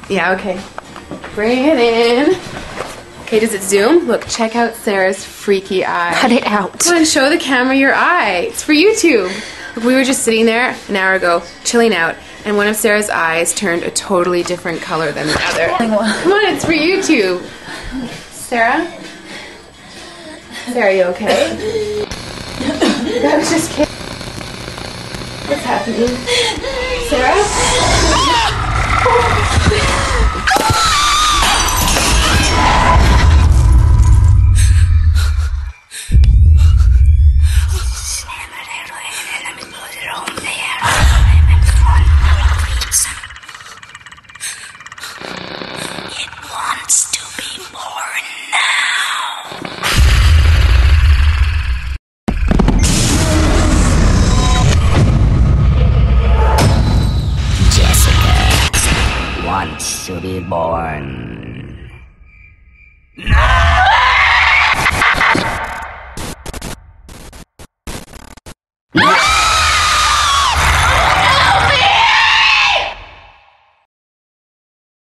Yeah, okay. Bring it in. Okay, does it zoom? Look, check out Sarah's freaky eye. Cut it out. Come on, show the camera your eye. It's for YouTube. Look, we were just sitting there an hour ago, chilling out, and one of Sarah's eyes turned a totally different color than the other. Come on, it's for YouTube. Sarah? Sarah, are you okay? I was just kidding. What's happening? Sarah? It wants to be born now. Jessica wants to be born. No!